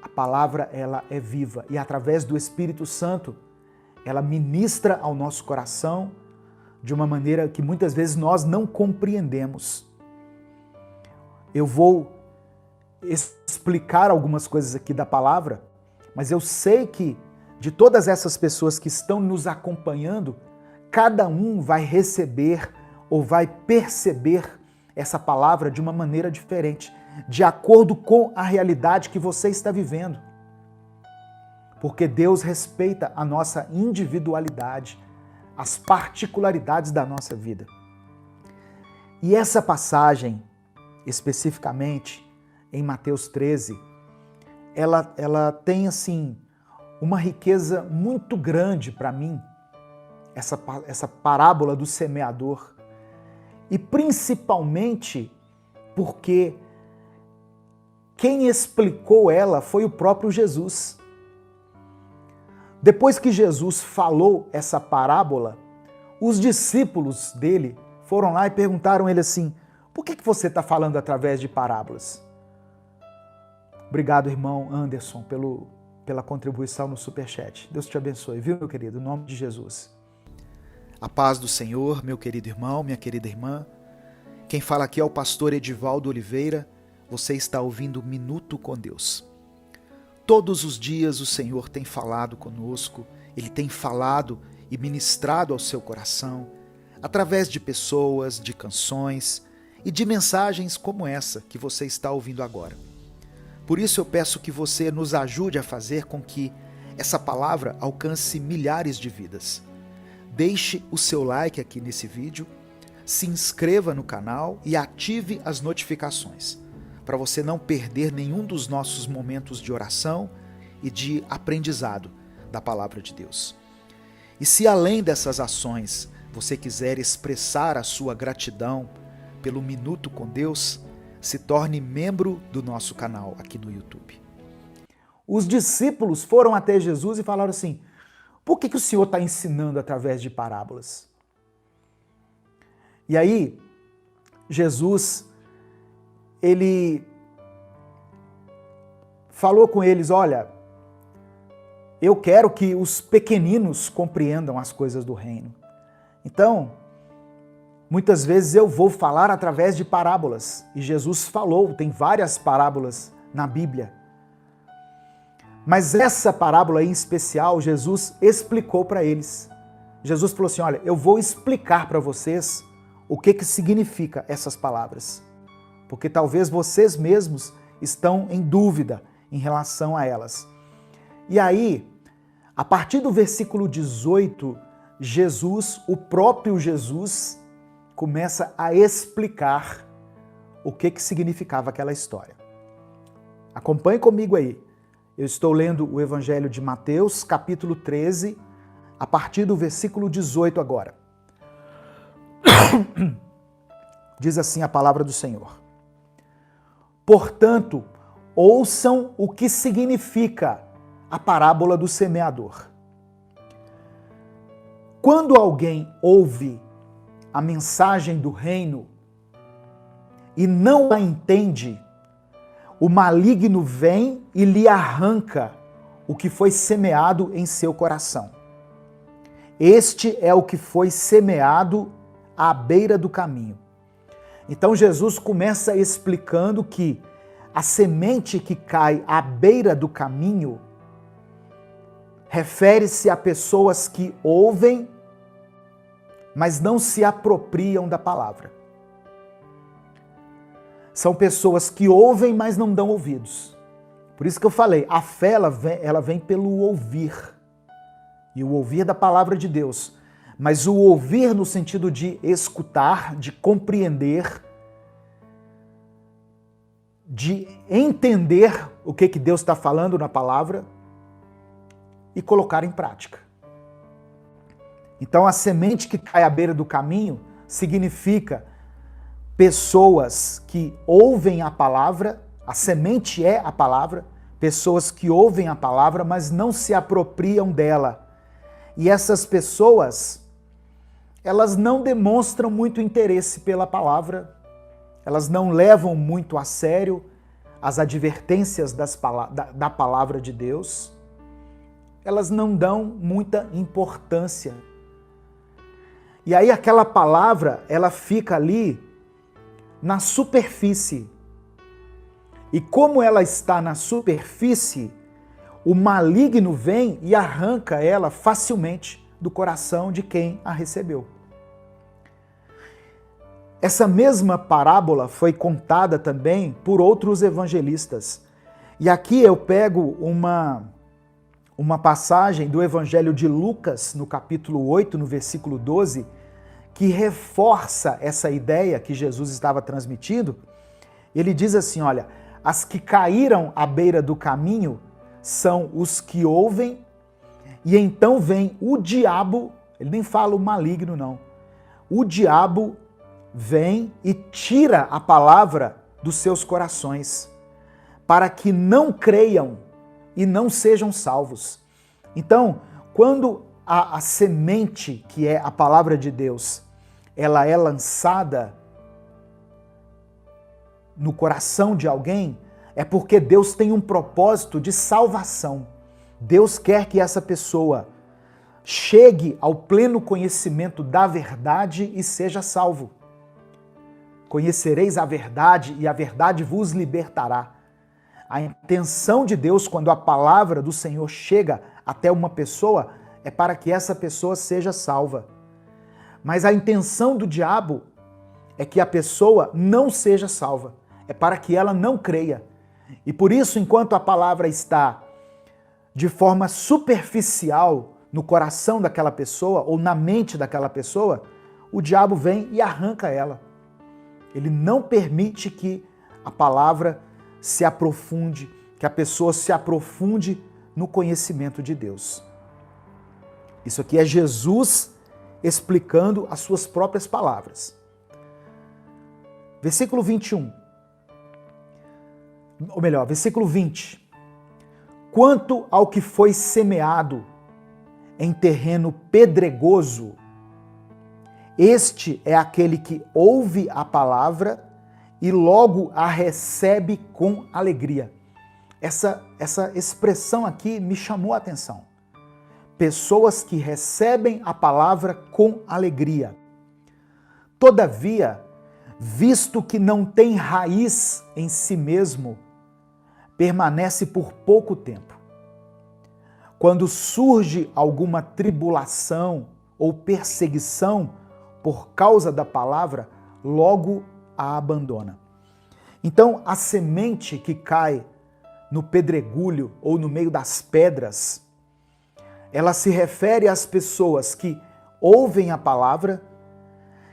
A palavra, ela é viva e através do Espírito Santo, ela ministra ao nosso coração de uma maneira que muitas vezes nós não compreendemos. Eu vou explicar algumas coisas aqui da palavra, mas eu sei que de todas essas pessoas que estão nos acompanhando, cada um vai receber ou vai perceber essa palavra de uma maneira diferente, de acordo com a realidade que você está vivendo. Porque Deus respeita a nossa individualidade, as particularidades da nossa vida. E essa passagem, especificamente em Mateus 13, ela tem assim uma riqueza muito grande para mim, essa parábola do semeador. E principalmente porque quem explicou ela foi o próprio Jesus. Depois que Jesus falou essa parábola, os discípulos dele foram lá e perguntaram a ele assim: por que você está falando através de parábolas? Obrigado, irmão Anderson, pela contribuição no Superchat. Deus te abençoe, viu, meu querido? Em nome de Jesus. A paz do Senhor, meu querido irmão, minha querida irmã. Quem fala aqui é o pastor Edivaldo Oliveira. Você está ouvindo Minuto com Deus. Todos os dias o Senhor tem falado conosco, Ele tem falado e ministrado ao seu coração, através de pessoas, de canções e de mensagens como essa que você está ouvindo agora. Por isso eu peço que você nos ajude a fazer com que essa palavra alcance milhares de vidas. Deixe o seu like aqui nesse vídeo, se inscreva no canal e ative as notificações, para você não perder nenhum dos nossos momentos de oração e de aprendizado da Palavra de Deus. E se além dessas ações você quiser expressar a sua gratidão pelo Minuto com Deus, se torne membro do nosso canal aqui no YouTube. Os discípulos foram até Jesus e falaram assim: por que o Senhor está ensinando através de parábolas? E aí, Jesus, ele falou com eles: olha, eu quero que os pequeninos compreendam as coisas do reino. Então, muitas vezes eu vou falar através de parábolas. E Jesus falou, tem várias parábolas na Bíblia. Mas essa parábola em especial, Jesus explicou para eles. Jesus falou assim: olha, eu vou explicar para vocês o que significa essas palavras. Porque talvez vocês mesmos estão em dúvida em relação a elas. E aí, a partir do versículo 18, Jesus, o próprio Jesus, começa a explicar o que significava aquela história. Acompanhe comigo aí. Eu estou lendo o Evangelho de Mateus, capítulo 13, a partir do versículo 18 agora. Diz assim a palavra do Senhor: portanto, ouçam o que significa a parábola do semeador. Quando alguém ouve a mensagem do reino e não a entende, o maligno vem e lhe arranca o que foi semeado em seu coração. Este é o que foi semeado à beira do caminho. Então Jesus começa explicando que a semente que cai à beira do caminho refere-se a pessoas que ouvem, mas não se apropriam da palavra. São pessoas que ouvem, mas não dão ouvidos. Por isso que eu falei, a fé ela vem pelo ouvir. E o ouvir da palavra de Deus. Mas o ouvir no sentido de escutar, de compreender, de entender o que Deus está falando na palavra e colocar em prática. Então a semente que cai à beira do caminho significa pessoas que ouvem a palavra, a semente é a palavra, pessoas que ouvem a palavra, mas não se apropriam dela. E essas pessoas, elas não demonstram muito interesse pela palavra, elas não levam muito a sério as advertências da palavra de Deus, elas não dão muita importância. E aí aquela palavra, ela fica ali na superfície. E como ela está na superfície, o maligno vem e arranca ela facilmente do coração de quem a recebeu. Essa mesma parábola foi contada também por outros evangelistas. E aqui eu pego uma passagem do Evangelho de Lucas, no capítulo 8, no versículo 12, que reforça essa ideia que Jesus estava transmitindo. Ele diz assim, olha, as que caíram à beira do caminho são os que ouvem, e então vem o diabo, ele nem fala o maligno não, o diabo vem e tira a palavra dos seus corações, para que não creiam e não sejam salvos. Então, quando a semente, que é a palavra de Deus, ela é lançada no coração de alguém, é porque Deus tem um propósito de salvação. Deus quer que essa pessoa chegue ao pleno conhecimento da verdade e seja salvo. Conhecereis a verdade e a verdade vos libertará. A intenção de Deus, quando a palavra do Senhor chega até uma pessoa, é para que essa pessoa seja salva. Mas a intenção do diabo é que a pessoa não seja salva. É para que ela não creia. E por isso, enquanto a palavra está de forma superficial no coração daquela pessoa ou na mente daquela pessoa, o diabo vem e arranca ela. Ele não permite que a palavra se aprofunde, que a pessoa se aprofunde no conhecimento de Deus. Isso aqui é Jesus explicando as suas próprias palavras. Versículo 21. Ou melhor, versículo 20. Quanto ao que foi semeado em terreno pedregoso, este é aquele que ouve a palavra e logo a recebe com alegria. Essa expressão aqui me chamou a atenção. Pessoas que recebem a palavra com alegria. Todavia, visto que não tem raiz em si mesmo, permanece por pouco tempo. Quando surge alguma tribulação ou perseguição por causa da palavra, logo a abandona. Então, a semente que cai no pedregulho ou no meio das pedras, ela se refere às pessoas que ouvem a palavra,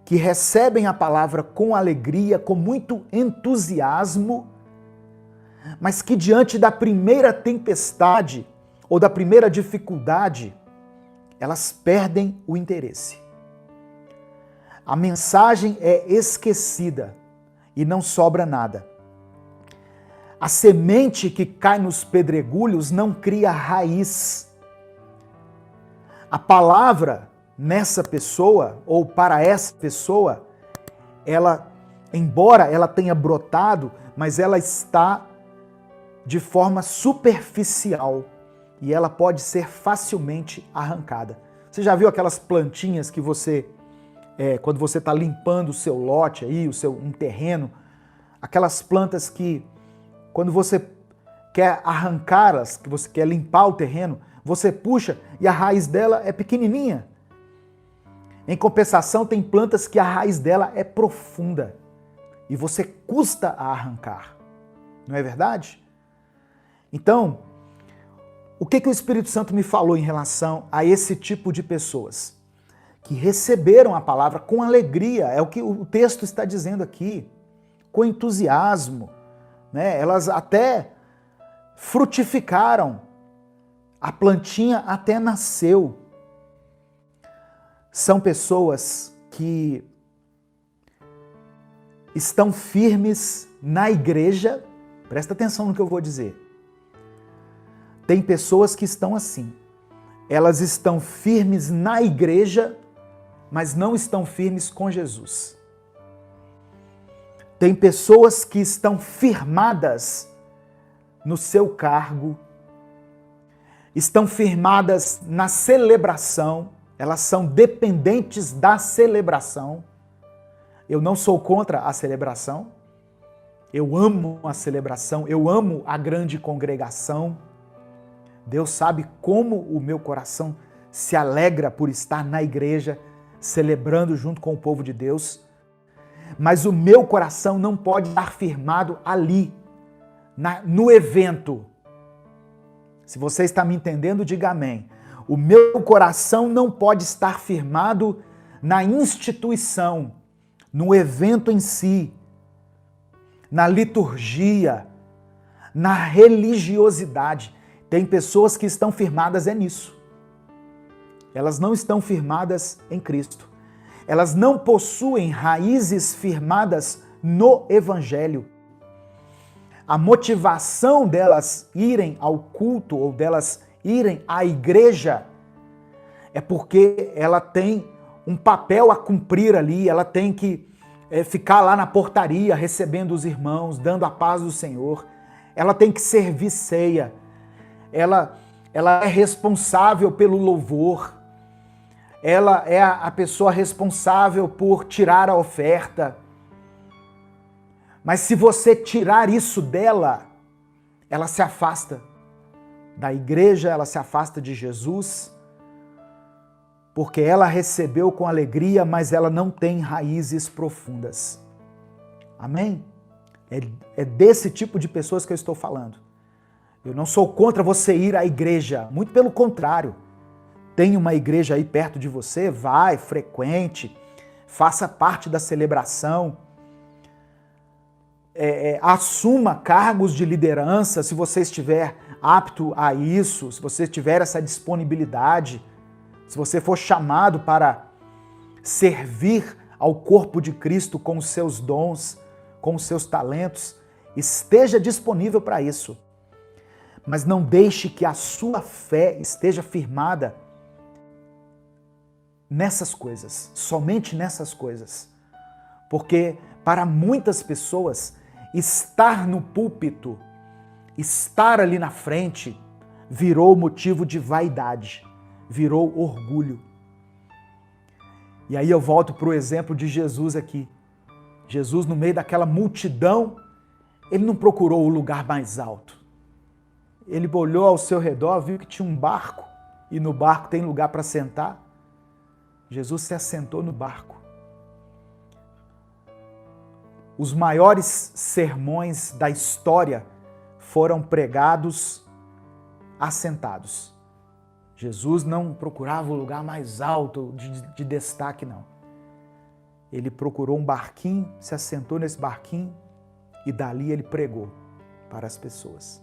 que recebem a palavra com alegria, com muito entusiasmo, mas que diante da primeira tempestade ou da primeira dificuldade, elas perdem o interesse. A mensagem é esquecida e não sobra nada. A semente que cai nos pedregulhos não cria raiz. A palavra nessa pessoa, ou para essa pessoa, ela, embora ela tenha brotado, mas ela está de forma superficial e ela pode ser facilmente arrancada. Você já viu aquelas plantinhas que você, quando você está limpando o seu lote aí, um terreno, aquelas plantas que, quando você quer arrancá-las, que você quer limpar o terreno, você puxa e a raiz dela é pequenininha. Em compensação, tem plantas que a raiz dela é profunda e você custa a arrancar. Não é verdade? Então, o que o Espírito Santo me falou em relação a esse tipo de pessoas? Que receberam a palavra com alegria, é o que o texto está dizendo aqui, com entusiasmo, né? Elas até frutificaram, a plantinha até nasceu. São pessoas que estão firmes na igreja, presta atenção no que eu vou dizer. Tem pessoas que estão assim, elas estão firmes na igreja, mas não estão firmes com Jesus. Tem pessoas que estão firmadas no seu cargo, estão firmadas na celebração, elas são dependentes da celebração. Eu não sou contra a celebração, eu amo a celebração, eu amo a grande congregação. Deus sabe como o meu coração se alegra por estar na igreja, celebrando junto com o povo de Deus. Mas o meu coração não pode estar firmado ali, no evento. Se você está me entendendo, diga amém. O meu coração não pode estar firmado na instituição, no evento em si, na liturgia, na religiosidade. Tem pessoas que estão firmadas nisso. Elas não estão firmadas em Cristo. Elas não possuem raízes firmadas no Evangelho. A motivação delas irem ao culto ou delas irem à igreja é porque ela tem um papel a cumprir ali, ela tem que ficar lá na portaria recebendo os irmãos, dando a paz do Senhor. Ela tem que servir ceia. Ela é responsável pelo louvor. Ela é a pessoa responsável por tirar a oferta. Mas se você tirar isso dela, ela se afasta da igreja, ela se afasta de Jesus, porque ela recebeu com alegria, mas ela não tem raízes profundas. Amém? É desse tipo de pessoas que eu estou falando. Eu não sou contra você ir à igreja, muito pelo contrário. Tem uma igreja aí perto de você, vai, frequente, faça parte da celebração, assuma cargos de liderança se você estiver apto a isso, se você tiver essa disponibilidade, se você for chamado para servir ao corpo de Cristo com os seus dons, com os seus talentos, esteja disponível para isso. Mas não deixe que a sua fé esteja firmada nessas coisas, somente nessas coisas. Porque para muitas pessoas, estar no púlpito, estar ali na frente, virou motivo de vaidade, virou orgulho. E aí eu volto para o exemplo de Jesus aqui. Jesus, no meio daquela multidão, ele não procurou o lugar mais alto. Ele olhou ao seu redor, viu que tinha um barco, e no barco tem lugar para sentar. Jesus se assentou no barco. Os maiores sermões da história foram pregados assentados. Jesus não procurava o lugar mais alto de destaque, não. Ele procurou um barquinho, se assentou nesse barquinho e dali ele pregou para as pessoas.